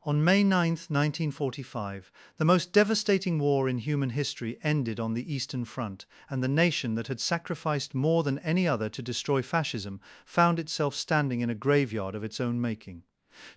On May 9, 1945, the most devastating war in human history ended on the Eastern Front, and the nation that had sacrificed more than any other to destroy fascism found itself standing in a graveyard of its own making.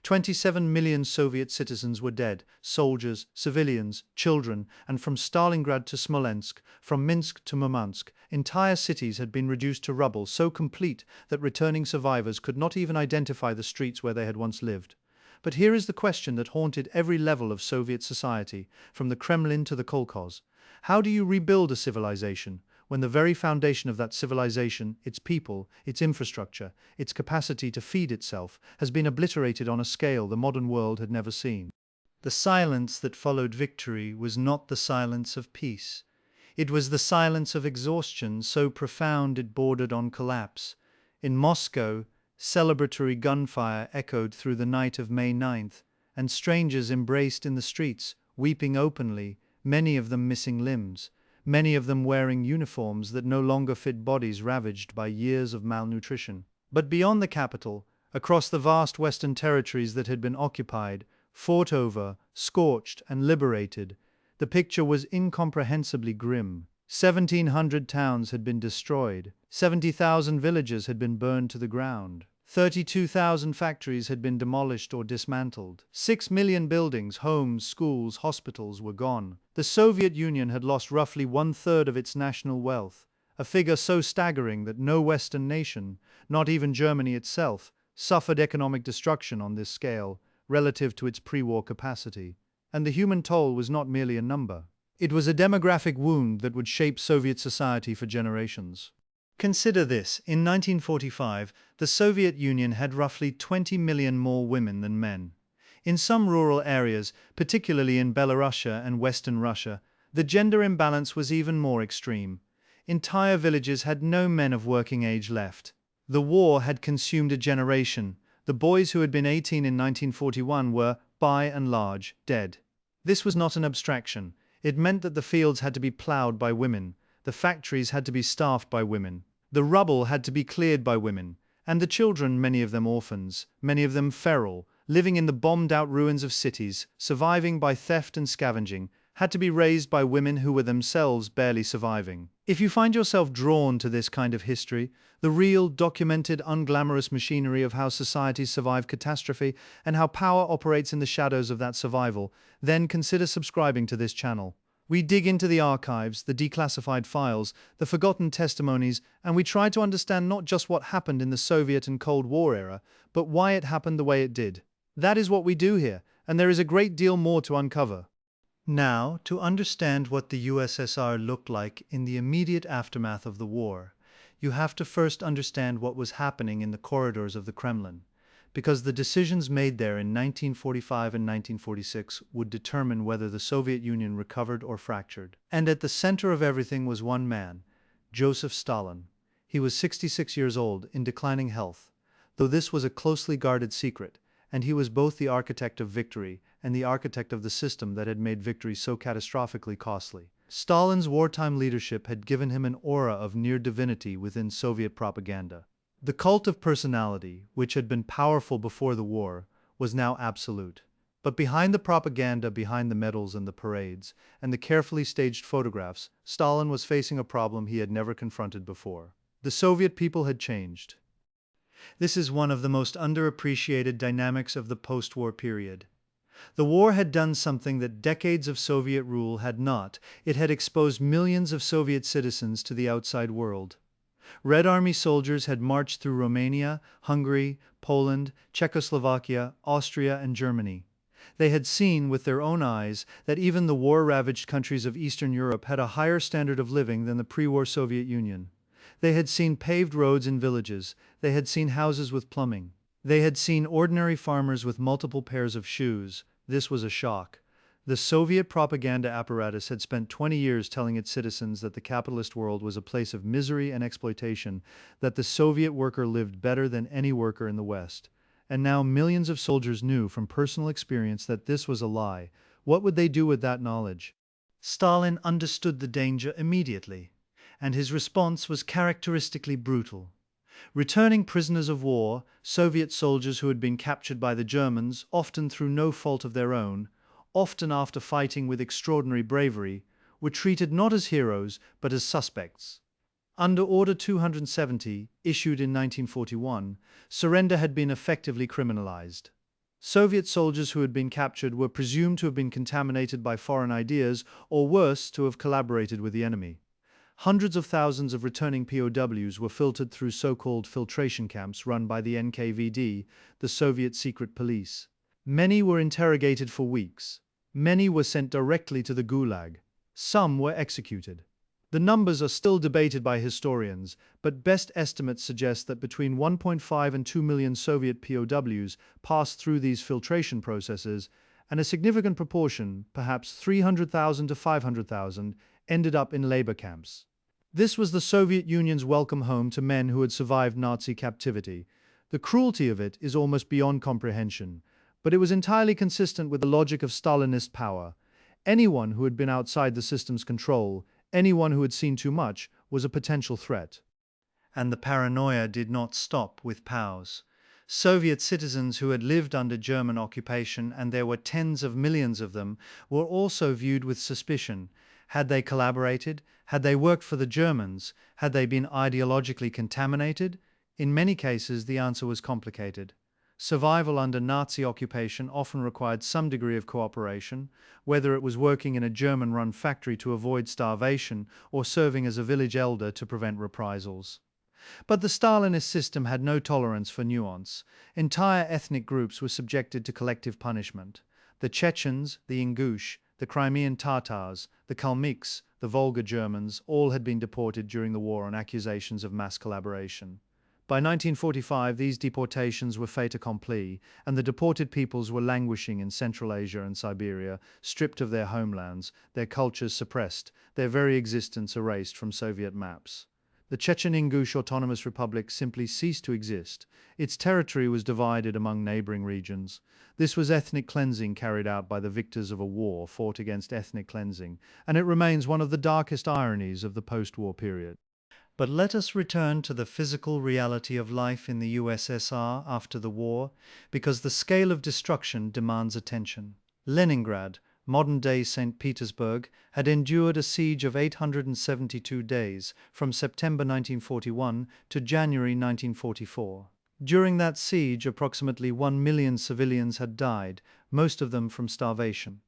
27 million Soviet citizens were dead, soldiers, civilians, children, and from Stalingrad to Smolensk, from Minsk to Murmansk, entire cities had been reduced to rubble so complete that returning survivors could not even identify the streets where they had once lived. But here is the question that haunted every level of Soviet society, from the Kremlin to the kolkhoz. How do you rebuild a civilization when the very foundation of that civilization, its people, its infrastructure, its capacity to feed itself, has been obliterated on a scale the modern world had never seen? The silence that followed victory was not the silence of peace. It was the silence of exhaustion so profound it bordered on collapse. In Moscow, celebratory gunfire echoed through the night of May 9th, and strangers embraced in the streets, weeping openly, many of them missing limbs, many of them wearing uniforms that no longer fit bodies ravaged by years of malnutrition. But beyond the capital, across the vast western territories that had been occupied, fought over, scorched, and liberated, the picture was incomprehensibly grim. 1,700 towns had been destroyed, 70,000 villages had been burned to the ground, 32,000 factories had been demolished or dismantled, 6 million buildings, homes, schools, hospitals were gone. The Soviet Union had lost roughly one-third of its national wealth, a figure so staggering that no Western nation, not even Germany itself, suffered economic destruction on this scale relative to its pre-war capacity. And the human toll was not merely a number. It was a demographic wound that would shape Soviet society for generations. Consider this: in 1945, the Soviet Union had roughly 20 million more women than men. In some rural areas, particularly in Belarusia and Western Russia, the gender imbalance was even more extreme. Entire villages had no men of working age left. The war had consumed a generation. The boys who had been 18 in 1941 were, by and large, dead. This was not an abstraction. It meant that the fields had to be plowed by women, the factories had to be staffed by women, the rubble had to be cleared by women, and the children, many of them orphans, many of them feral, living in the bombed-out ruins of cities, surviving by theft and scavenging, had to be raised by women who were themselves barely surviving. If you find yourself drawn to this kind of history, the real, documented, unglamorous machinery of how societies survive catastrophe and how power operates in the shadows of that survival, then consider subscribing to this channel. We dig into the archives, the declassified files, the forgotten testimonies, and we try to understand not just what happened in the Soviet and Cold War era, but why it happened the way it did. That is what we do here, and there is a great deal more to uncover. Now, to understand what the USSR looked like in the immediate aftermath of the war, you have to first understand what was happening in the corridors of the Kremlin, because the decisions made there in 1945 and 1946 would determine whether the Soviet Union recovered or fractured. And at the center of everything was one man, Joseph Stalin. He was 66 years old, in declining health, though this was a closely guarded secret, and he was both the architect of victory and the architect of the system that had made victory so catastrophically costly. Stalin's wartime leadership had given him an aura of near divinity within Soviet propaganda. The cult of personality, which had been powerful before the war, was now absolute. But behind the propaganda, behind the medals and the parades, and the carefully staged photographs, Stalin was facing a problem he had never confronted before. The Soviet people had changed. This is one of the most underappreciated dynamics of the post-war period. The war had done something that decades of Soviet rule had not. It had exposed millions of Soviet citizens to the outside world. Red Army soldiers had marched through Romania, Hungary, Poland, Czechoslovakia, Austria, and Germany. They had seen with their own eyes that even the war-ravaged countries of Eastern Europe had a higher standard of living than the pre-war Soviet Union. They had seen paved roads in villages. They had seen houses with plumbing. They had seen ordinary farmers with multiple pairs of shoes. This was a shock. The Soviet propaganda apparatus had spent 20 years telling its citizens that the capitalist world was a place of misery and exploitation, that the Soviet worker lived better than any worker in the West. And now millions of soldiers knew from personal experience that this was a lie. What would they do with that knowledge? Stalin understood the danger immediately, and his response was characteristically brutal. Returning prisoners of war, Soviet soldiers who had been captured by the Germans, often through no fault of their own, often after fighting with extraordinary bravery, were treated not as heroes but as suspects. Under Order 270, issued in 1941, surrender had been effectively criminalized. Soviet soldiers who had been captured were presumed to have been contaminated by foreign ideas or worse, to have collaborated with the enemy. Hundreds of thousands of returning POWs were filtered through so-called filtration camps run by the NKVD, the Soviet secret police. Many were interrogated for weeks. Many were sent directly to the Gulag. Some were executed. The numbers are still debated by historians, but best estimates suggest that between 1.5 and 2 million Soviet POWs passed through these filtration processes, and a significant proportion, perhaps 300,000 to 500,000, ended up in labor camps. This was the Soviet Union's welcome home to men who had survived Nazi captivity. The cruelty of it is almost beyond comprehension, but it was entirely consistent with the logic of Stalinist power. Anyone who had been outside the system's control, anyone who had seen too much, was a potential threat. And the paranoia did not stop with POWs. Soviet citizens who had lived under German occupation, and there were tens of millions of them, were also viewed with suspicion. Had they collaborated? Had they worked for the Germans? Had they been ideologically contaminated? In many cases, the answer was complicated. Survival under Nazi occupation often required some degree of cooperation, whether it was working in a German-run factory to avoid starvation or serving as a village elder to prevent reprisals. But the Stalinist system had no tolerance for nuance. Entire ethnic groups were subjected to collective punishment. The Chechens, the Ingush, the Crimean Tatars, the Kalmyks, the Volga Germans, all had been deported during the war on accusations of mass collaboration. By 1945, these deportations were fait accompli, and the deported peoples were languishing in Central Asia and Siberia, stripped of their homelands, their cultures suppressed, their very existence erased from Soviet maps. The Chechen-Ingush Autonomous Republic simply ceased to exist. Its territory was divided among neighboring regions. This was ethnic cleansing carried out by the victors of a war fought against ethnic cleansing, and it remains one of the darkest ironies of the post-war period. But let us return to the physical reality of life in the USSR after the war, because the scale of destruction demands attention. Leningrad, modern-day St. Petersburg, had endured a siege of 872 days, from September 1941 to January 1944. During that siege, approximately 1 million civilians had died, most of them from starvation.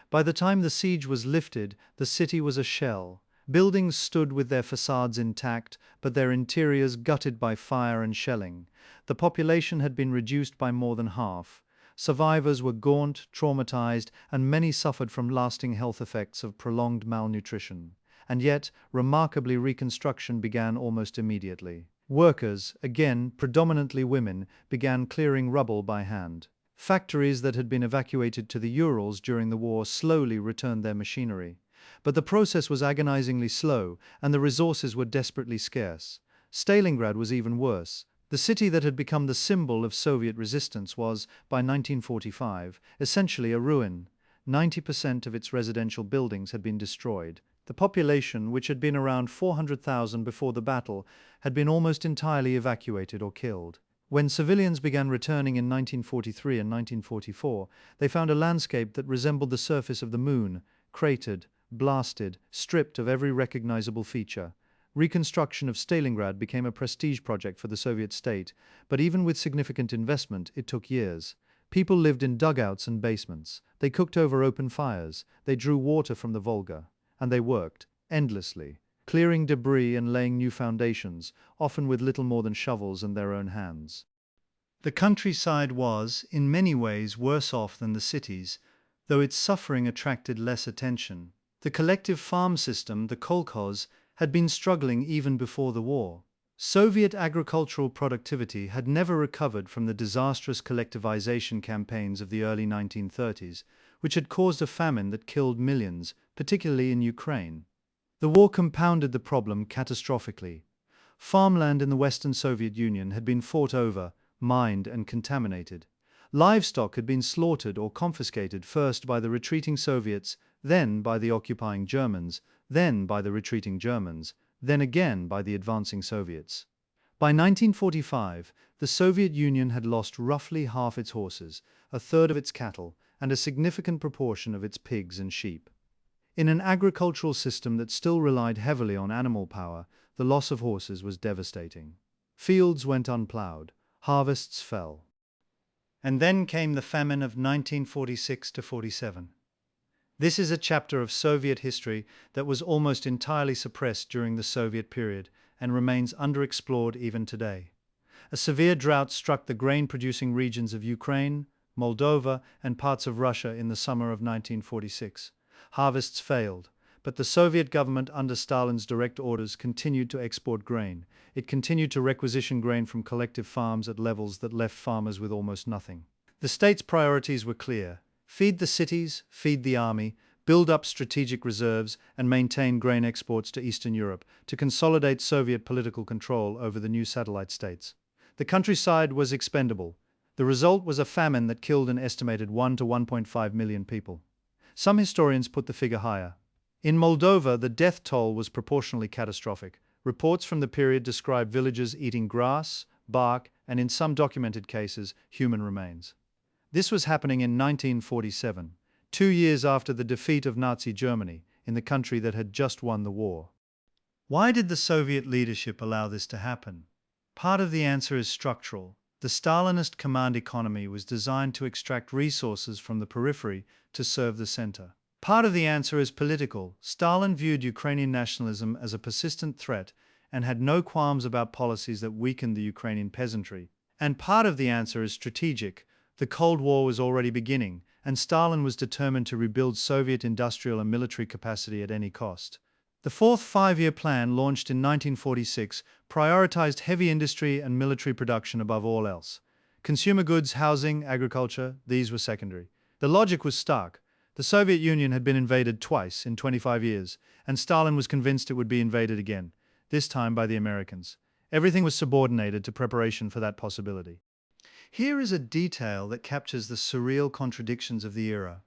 By the time the siege was lifted, the city was a shell. Buildings stood with their facades intact, but their interiors gutted by fire and shelling. The population had been reduced by more than half. Survivors were gaunt, traumatized, and many suffered from lasting health effects of prolonged malnutrition. And yet, remarkably, reconstruction began almost immediately. Workers, again predominantly women, began clearing rubble by hand. Factories that had been evacuated to the Urals during the war slowly returned their machinery. But the process was agonizingly slow, and the resources were desperately scarce. Stalingrad was even worse. The city that had become the symbol of Soviet resistance was, by 1945, essentially a ruin. 90% of its residential buildings had been destroyed. The population, which had been around 400,000 before the battle, had been almost entirely evacuated or killed. When civilians began returning in 1943 and 1944, they found a landscape that resembled the surface of the moon, cratered, blasted, stripped of every recognizable feature. Reconstruction of Stalingrad became a prestige project for the Soviet state, but even with significant investment, it took years. People lived in dugouts and basements. They cooked over open fires. They drew water from the Volga. And they worked, endlessly, clearing debris and laying new foundations, often with little more than shovels and their own hands. The countryside was, in many ways, worse off than the cities, though its suffering attracted less attention. The collective farm system, the kolkhoz, had been struggling even before the war. Soviet agricultural productivity had never recovered from the disastrous collectivization campaigns of the early 1930s, which had caused a famine that killed millions, particularly in Ukraine. The war compounded the problem catastrophically. Farmland in the Western Soviet Union had been fought over, mined, and contaminated. Livestock had been slaughtered or confiscated first by the retreating Soviets, then by the occupying Germans, then by the retreating Germans, then again by the advancing Soviets. By 1945, the Soviet Union had lost roughly half its horses, a third of its cattle, and a significant proportion of its pigs and sheep. In an agricultural system that still relied heavily on animal power, the loss of horses was devastating. Fields went unplowed, harvests fell. And then came the famine of 1946 to 47. This is a chapter of Soviet history that was almost entirely suppressed during the Soviet period and remains underexplored even today. A severe drought struck the grain-producing regions of Ukraine, Moldova, and parts of Russia in the summer of 1946. Harvests failed, but the Soviet government under Stalin's direct orders continued to export grain. It continued to requisition grain from collective farms at levels that left farmers with almost nothing. The state's priorities were clear: feed the cities, feed the army, build up strategic reserves, and maintain grain exports to Eastern Europe to consolidate Soviet political control over the new satellite states. The countryside was expendable. The result was a famine that killed an estimated 1 to 1.5 million people. Some historians put the figure higher. In Moldova, the death toll was proportionally catastrophic. Reports from the period describe villagers eating grass, bark, and in some documented cases, human remains. This was happening in 1947, 2 years after the defeat of Nazi Germany in the country that had just won the war. Why did the Soviet leadership allow this to happen? Part of the answer is structural. The Stalinist command economy was designed to extract resources from the periphery to serve the center. Part of the answer is political. Stalin viewed Ukrainian nationalism as a persistent threat and had no qualms about policies that weakened the Ukrainian peasantry. And part of the answer is strategic. The Cold War was already beginning, and Stalin was determined to rebuild Soviet industrial and military capacity at any cost. The Fourth Five-Year Plan, launched in 1946, prioritized heavy industry and military production above all else. Consumer goods, housing, agriculture, these were secondary. The logic was stark. The Soviet Union had been invaded twice in 25 years, and Stalin was convinced it would be invaded again, this time by the Americans. Everything was subordinated to preparation for that possibility. Here is a detail that captures the surreal contradictions of the era.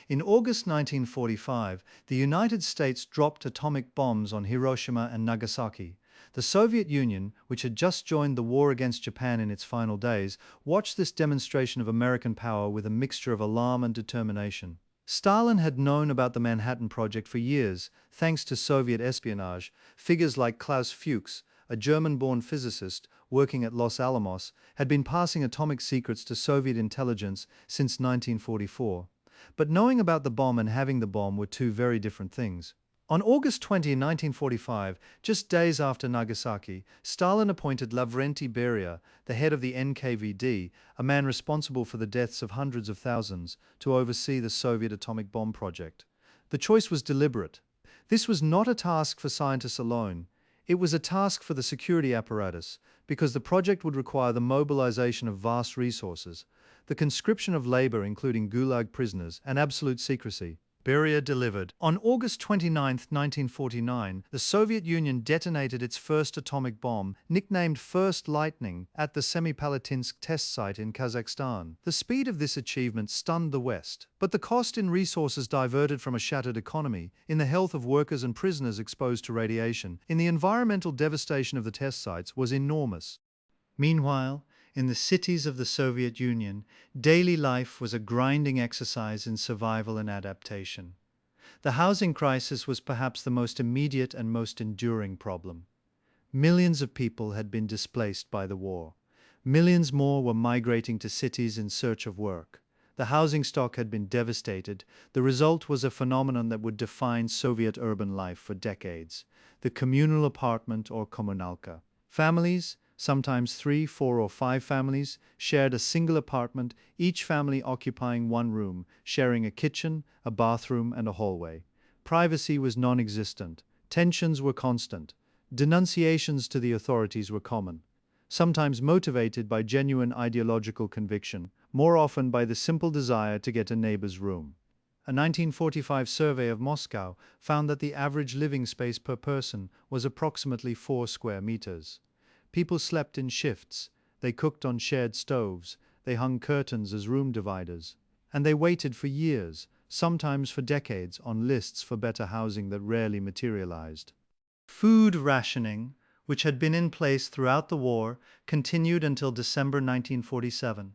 In August 1945, the United States dropped atomic bombs on Hiroshima and Nagasaki. The Soviet Union, which had just joined the war against Japan in its final days, watched this demonstration of American power with a mixture of alarm and determination. Stalin had known about the Manhattan Project for years, thanks to Soviet espionage. Figures like Klaus Fuchs, a German-born physicist working at Los Alamos, had been passing atomic secrets to Soviet intelligence since 1944. But knowing about the bomb and having the bomb were two very different things. On August 20, 1945, just days after Nagasaki, Stalin appointed Lavrenti Beria, the head of the NKVD, a man responsible for the deaths of hundreds of thousands, to oversee the Soviet atomic bomb project. The choice was deliberate. This was not a task for scientists alone. It was a task for the security apparatus, because the project would require the mobilization of vast resources, the conscription of labor including Gulag prisoners, and absolute secrecy. Beria delivered. On August 29, 1949, the Soviet Union detonated its first atomic bomb, nicknamed First Lightning, at the Semipalatinsk test site in Kazakhstan. The speed of this achievement stunned the West, but the cost in resources diverted from a shattered economy, in the health of workers and prisoners exposed to radiation, in the environmental devastation of the test sites, was enormous. Meanwhile, in the cities of the Soviet Union, daily life was a grinding exercise in survival and adaptation. The housing crisis was perhaps the most immediate and most enduring problem. Millions of people had been displaced by the war. Millions more were migrating to cities in search of work. The housing stock had been devastated. The result was a phenomenon that would define Soviet urban life for decades: the communal apartment or kommunalka. Families, sometimes 3, 4, or 5 families, shared a single apartment, each family occupying one room, sharing a kitchen, a bathroom, and a hallway. Privacy was non-existent. Tensions were constant. Denunciations to the authorities were common, sometimes motivated by genuine ideological conviction, more often by the simple desire to get a neighbor's room. A 1945 survey of Moscow found that the average living space per person was approximately 4 square meters. People slept in shifts, they cooked on shared stoves, they hung curtains as room dividers, and they waited for years, sometimes for decades, on lists for better housing that rarely materialized. Food rationing which had been in place throughout the war, continued until December 1947.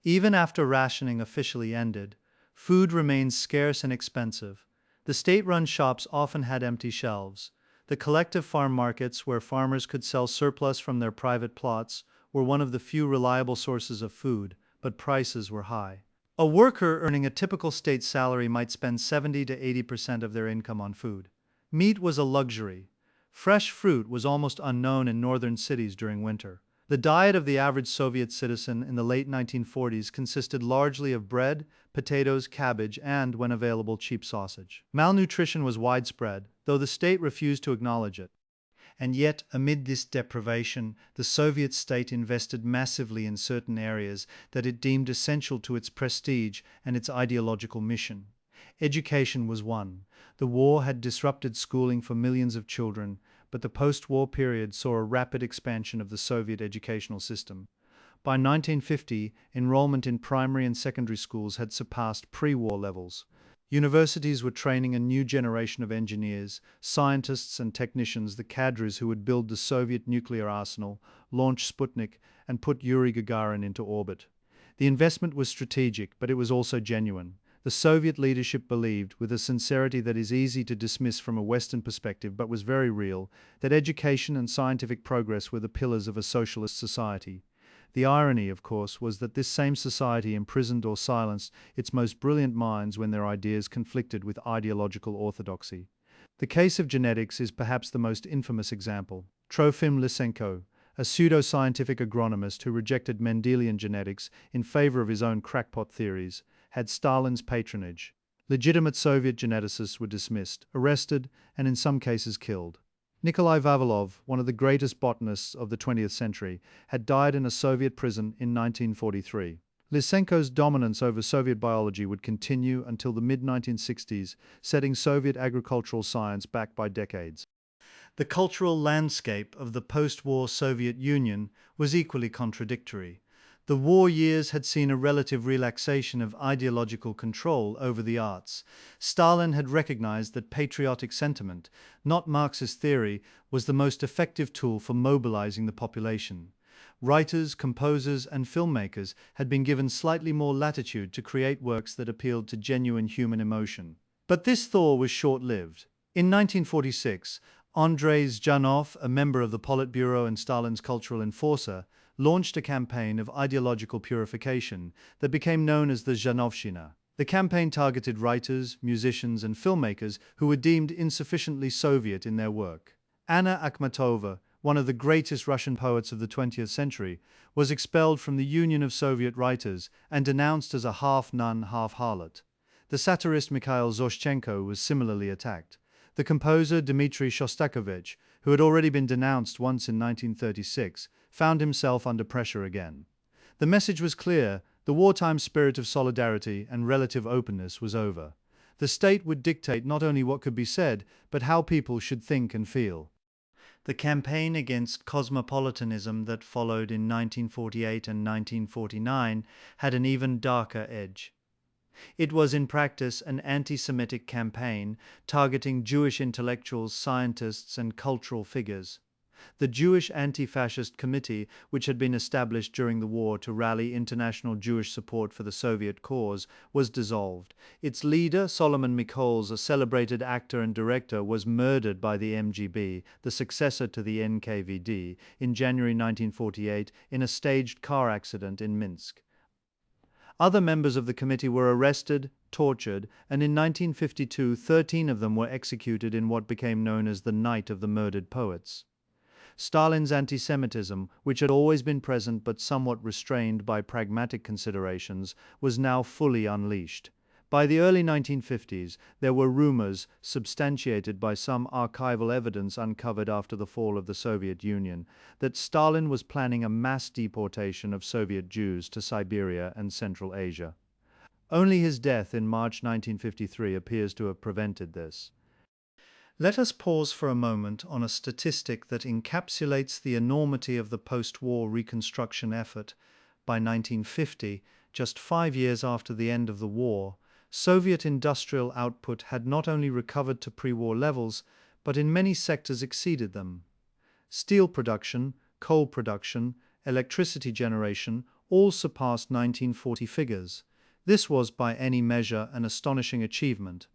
Even after rationing officially ended, food remained scarce and expensive. The state-run shops often had empty shelves. The collective farm markets, where farmers could sell surplus from their private plots, were one of the few reliable sources of food, but prices were high. A worker earning a typical state salary might spend 70 to 80% of their income on food. Meat was a luxury. Fresh fruit was almost unknown in northern cities during winter. The diet of the average Soviet citizen in the late 1940s consisted largely of bread, potatoes, cabbage, and, when available, cheap sausage. Malnutrition was widespread, though the state refused to acknowledge it. And yet, amid this deprivation, the Soviet state invested massively in certain areas that it deemed essential to its prestige and its ideological mission. Education was one. The war had disrupted schooling for millions of children, but the post-war period saw a rapid expansion of the Soviet educational system. By 1950, enrollment in primary and secondary schools had surpassed pre-war levels. Universities were training a new generation of engineers, scientists and technicians, the cadres who would build the Soviet nuclear arsenal, launch Sputnik, and put Yuri Gagarin into orbit. The investment was strategic, but it was also genuine. The Soviet leadership believed, with a sincerity that is easy to dismiss from a Western perspective but was very real, that education and scientific progress were the pillars of a socialist society. The irony, of course, was that this same society imprisoned or silenced its most brilliant minds when their ideas conflicted with ideological orthodoxy. The case of genetics is perhaps the most infamous example. Trofim Lysenko, a pseudo-scientific agronomist who rejected Mendelian genetics in favor of his own crackpot theories, had Stalin's patronage. Legitimate Soviet geneticists were dismissed, arrested, and in some cases killed. Nikolai Vavilov, one of the greatest botanists of the 20th century, had died in a Soviet prison in 1943. Lysenko's dominance over Soviet biology would continue until the mid-1960s, setting Soviet agricultural science back by decades. The cultural landscape of the post-war Soviet Union was equally contradictory. The war years had seen a relative relaxation of ideological control over the arts. Stalin had recognized that patriotic sentiment, not Marxist theory, was the most effective tool for mobilizing the population. Writers, composers, and filmmakers had been given slightly more latitude to create works that appealed to genuine human emotion. But this thaw was short-lived. In 1946, Andrei Zhdanov, a member of the Politburo and Stalin's cultural enforcer, launched a campaign of ideological purification that became known as the Zhdanovshchina. The campaign targeted writers, musicians, and filmmakers who were deemed insufficiently Soviet in their work. Anna Akhmatova, one of the greatest Russian poets of the 20th century, was expelled from the Union of Soviet Writers and denounced as a half-nun, half-harlot. The satirist Mikhail Zoshchenko was similarly attacked. The composer Dmitry Shostakovich, who had already been denounced once in 1936, found himself under pressure again. The message was clear: the wartime spirit of solidarity and relative openness was over. The state would dictate not only what could be said, but how people should think and feel. The campaign against cosmopolitanism that followed in 1948 and 1949 had an even darker edge. It was in practice an anti-Semitic campaign targeting Jewish intellectuals, scientists, and cultural figures. The Jewish Anti-Fascist Committee, which had been established during the war to rally international Jewish support for the Soviet cause, was dissolved. Its leader, Solomon Mikols, a celebrated actor and director, was murdered by the MGB, the successor to the NKVD, in January 1948 in a staged car accident in Minsk. Other members of the committee were arrested, tortured, and in 1952 13 of them were executed in what became known as the Night of the Murdered Poets. Stalin's anti-Semitism, which had always been present but somewhat restrained by pragmatic considerations, was now fully unleashed. By the early 1950s, there were rumors, substantiated by some archival evidence uncovered after the fall of the Soviet Union, that Stalin was planning a mass deportation of Soviet Jews to Siberia and Central Asia. Only his death in March 1953 appears to have prevented this. Let us pause for a moment on a statistic that encapsulates the enormity of the post-war reconstruction effort. By 1950, just 5 years after the end of the war, Soviet industrial output had not only recovered to pre-war levels, but in many sectors exceeded them. Steel production, coal production, electricity generation all surpassed 1940 figures. This was, by any measure, an astonishing achievement.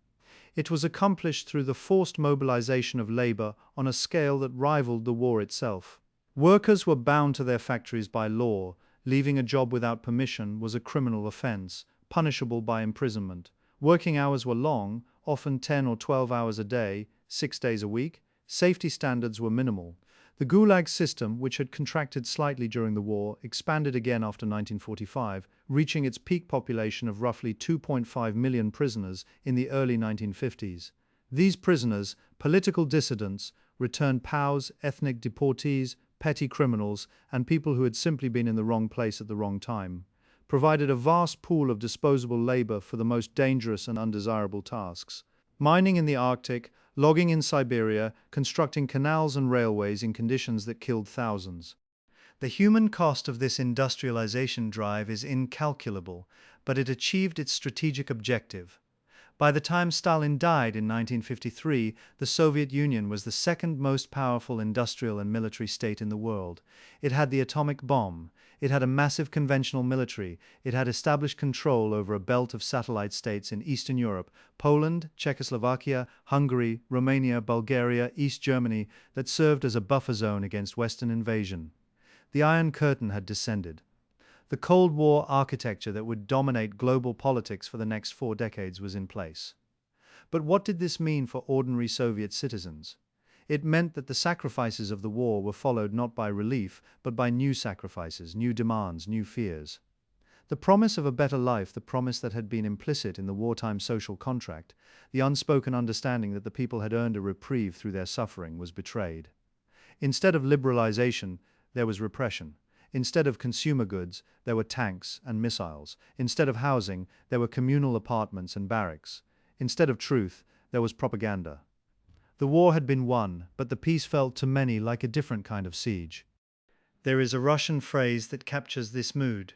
It was accomplished through the forced mobilization of labor on a scale that rivaled the war itself. Workers were bound to their factories by law. Leaving a job without permission was a criminal offense, punishable by imprisonment. Working hours were long, often 10 or 12 hours a day, 6 days a week. Safety standards were minimal. The Gulag system, which had contracted slightly during the war, expanded again after 1945, reaching its peak population of roughly 2.5 million prisoners in the early 1950s. These prisoners, political dissidents, returned POWs, ethnic deportees, petty criminals, and people who had simply been in the wrong place at the wrong time, provided a vast pool of disposable labor for the most dangerous and undesirable tasks. Mining in the Arctic, logging in Siberia, constructing canals and railways in conditions that killed thousands. The human cost of this industrialization drive is incalculable, but it achieved its strategic objective. By the time Stalin died in 1953, the Soviet Union was the second most powerful industrial and military state in the world. It had the atomic bomb. It had a massive conventional military. It had established control over a belt of satellite states in Eastern Europe, Poland, Czechoslovakia, Hungary, Romania, Bulgaria, East Germany, that served as a buffer zone against Western invasion. The Iron Curtain had descended. The Cold War architecture that would dominate global politics for the next 4 decades was in place. But what did this mean for ordinary Soviet citizens? It meant that the sacrifices of the war were followed not by relief, but by new sacrifices, new demands, new fears. The promise of a better life, the promise that had been implicit in the wartime social contract, the unspoken understanding that the people had earned a reprieve through their suffering, was betrayed. Instead of liberalization, there was repression. Instead of consumer goods, there were tanks and missiles. Instead of housing, there were communal apartments and barracks. Instead of truth, there was propaganda. The war had been won, but the peace felt to many like a different kind of siege. There is a Russian phrase that captures this mood.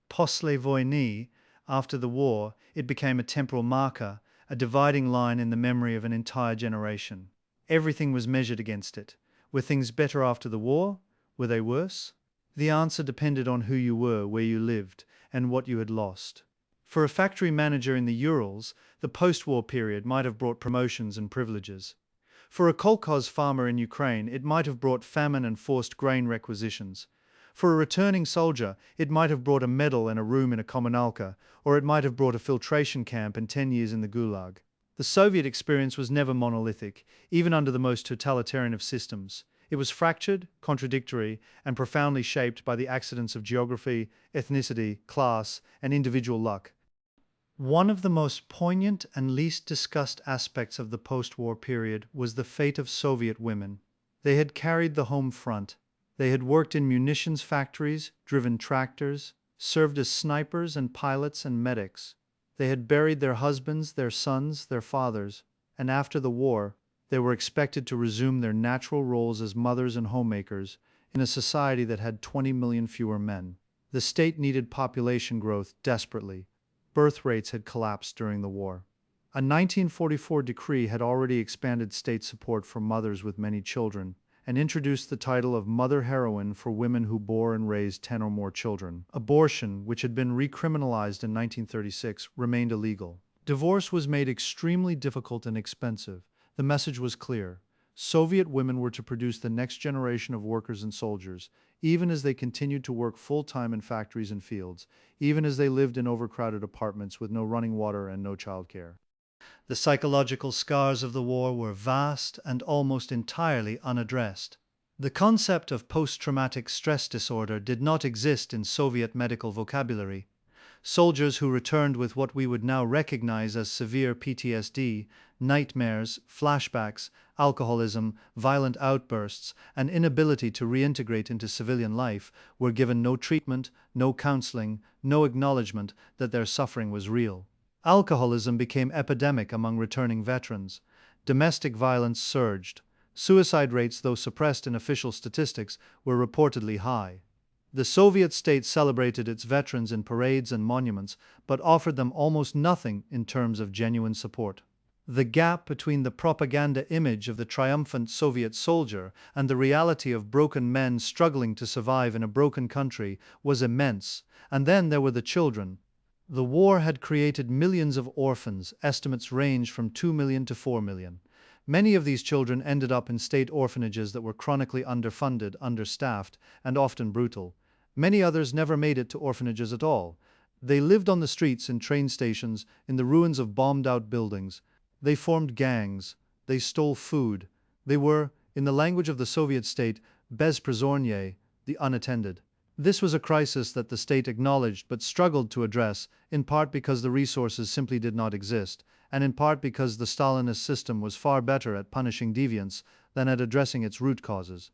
После войны, after the war, it became a temporal marker, a dividing line in the memory of an entire generation. Everything was measured against it. Were things better after the war? Were they worse? The answer depended on who you were, where you lived, and what you had lost. For a factory manager in the Urals, the post-war period might have brought promotions and privileges. For a kolkhoz farmer in Ukraine, it might have brought famine and forced grain requisitions. For a returning soldier, it might have brought a medal and a room in a kommunalka, or it might have brought a filtration camp and 10 years in the Gulag. The Soviet experience was never monolithic, even under the most totalitarian of systems. It was fractured, contradictory, and profoundly shaped by the accidents of geography, ethnicity, class, and individual luck. One of the most poignant and least discussed aspects of the post-war period was the fate of Soviet women. They had carried the home front. They had worked in munitions factories, driven tractors, served as snipers and pilots and medics. They had buried their husbands, their sons, their fathers, and after the war, they were expected to resume their natural roles as mothers and homemakers in a society that had 20 million fewer men. The state needed population growth desperately. Birth rates had collapsed during the war. A 1944 decree had already expanded state support for mothers with many children and introduced the title of mother heroine for women who bore and raised 10 or more children. Abortion, which had been recriminalized in 1936, remained illegal. Divorce was made extremely difficult and expensive. The message was clear. Soviet women were to produce the next generation of workers and soldiers, even as they continued to work full-time in factories and fields, even as they lived in overcrowded apartments with no running water and no childcare. The psychological scars of the war were vast and almost entirely unaddressed. The concept of post-traumatic stress disorder did not exist in Soviet medical vocabulary. Soldiers who returned with what we would now recognize as severe PTSD, nightmares, flashbacks, alcoholism, violent outbursts, and inability to reintegrate into civilian life were given no treatment, no counseling, no acknowledgement that their suffering was real. Alcoholism became epidemic among returning veterans. Domestic violence surged. Suicide rates, though suppressed in official statistics, were reportedly high. The Soviet state celebrated its veterans in parades and monuments, but offered them almost nothing in terms of genuine support. The gap between the propaganda image of the triumphant Soviet soldier and the reality of broken men struggling to survive in a broken country was immense. And then there were the children. The war had created millions of orphans, estimates range from 2 million to 4 million. Many of these children ended up in state orphanages that were chronically underfunded, understaffed, and often brutal. Many others never made it to orphanages at all. They lived on the streets, in train stations, in the ruins of bombed-out buildings. They formed gangs. They stole food. They were, in the language of the Soviet state, besprizornie, the unattended. This was a crisis that the state acknowledged but struggled to address, in part because the resources simply did not exist, and in part because the Stalinist system was far better at punishing deviance than at addressing its root causes.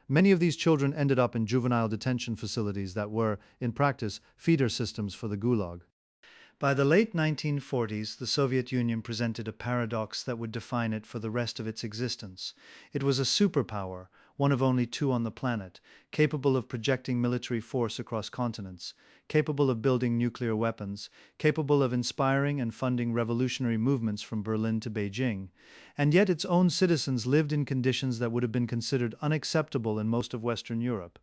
Many of these children ended up in juvenile detention facilities that were, in practice, feeder systems for the Gulag. By the late 1940s, the Soviet Union presented a paradox that would define it for the rest of its existence. It was a superpower, one of only two on the planet, capable of projecting military force across continents, capable of building nuclear weapons, capable of inspiring and funding revolutionary movements from Berlin to Beijing, and yet its own citizens lived in conditions that would have been considered unacceptable in most of Western Europe.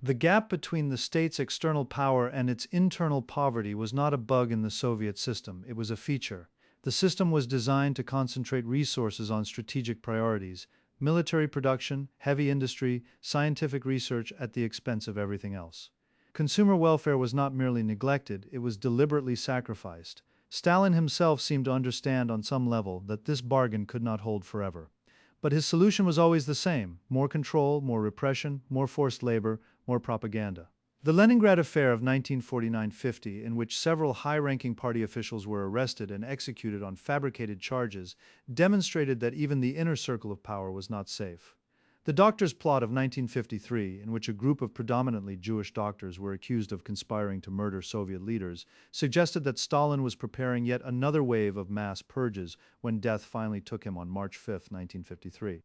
The gap between the state's external power and its internal poverty was not a bug in the Soviet system, it was a feature. The system was designed to concentrate resources on strategic priorities: military production, heavy industry, scientific research at the expense of everything else. Consumer welfare was not merely neglected, it was deliberately sacrificed. Stalin himself seemed to understand on some level that this bargain could not hold forever. But his solution was always the same: more control, more repression, more forced labor, more propaganda. The Leningrad affair of 1949-50, in which several high-ranking party officials were arrested and executed on fabricated charges, demonstrated that even the inner circle of power was not safe. The Doctors' Plot of 1953, in which a group of predominantly Jewish doctors were accused of conspiring to murder Soviet leaders, suggested that Stalin was preparing yet another wave of mass purges when death finally took him on March 5, 1953.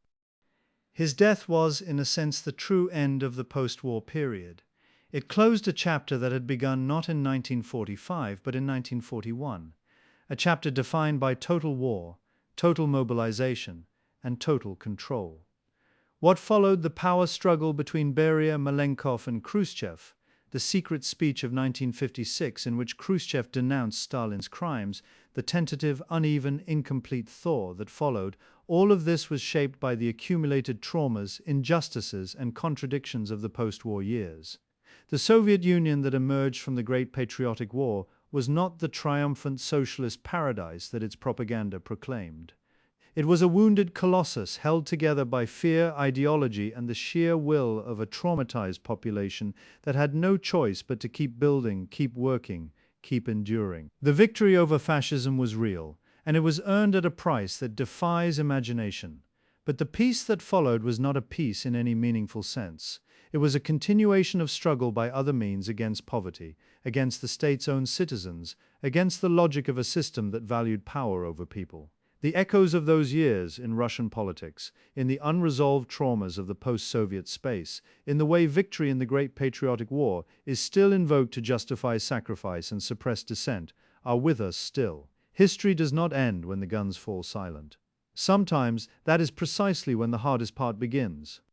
His death was, in a sense, the true end of the post-war period. It closed a chapter that had begun not in 1945, but in 1941, a chapter defined by total war, total mobilization, and total control. What followed, the power struggle between Beria, Malenkov, and Khrushchev, the secret speech of 1956 in which Khrushchev denounced Stalin's crimes, the tentative, uneven, incomplete thaw that followed, all of this was shaped by the accumulated traumas, injustices, and contradictions of the post-war years. The Soviet Union that emerged from the Great Patriotic War was not the triumphant socialist paradise that its propaganda proclaimed. It was a wounded colossus held together by fear, ideology, and the sheer will of a traumatized population that had no choice but to keep building, keep working, keep enduring. The victory over fascism was real, and it was earned at a price that defies imagination. But the peace that followed was not a peace in any meaningful sense. It was a continuation of struggle by other means against poverty, against the state's own citizens, against the logic of a system that valued power over people. The echoes of those years in Russian politics, in the unresolved traumas of the post-Soviet space, in the way victory in the Great Patriotic War is still invoked to justify sacrifice and suppress dissent, are with us still. History does not end when the guns fall silent. Sometimes that is precisely when the hardest part begins.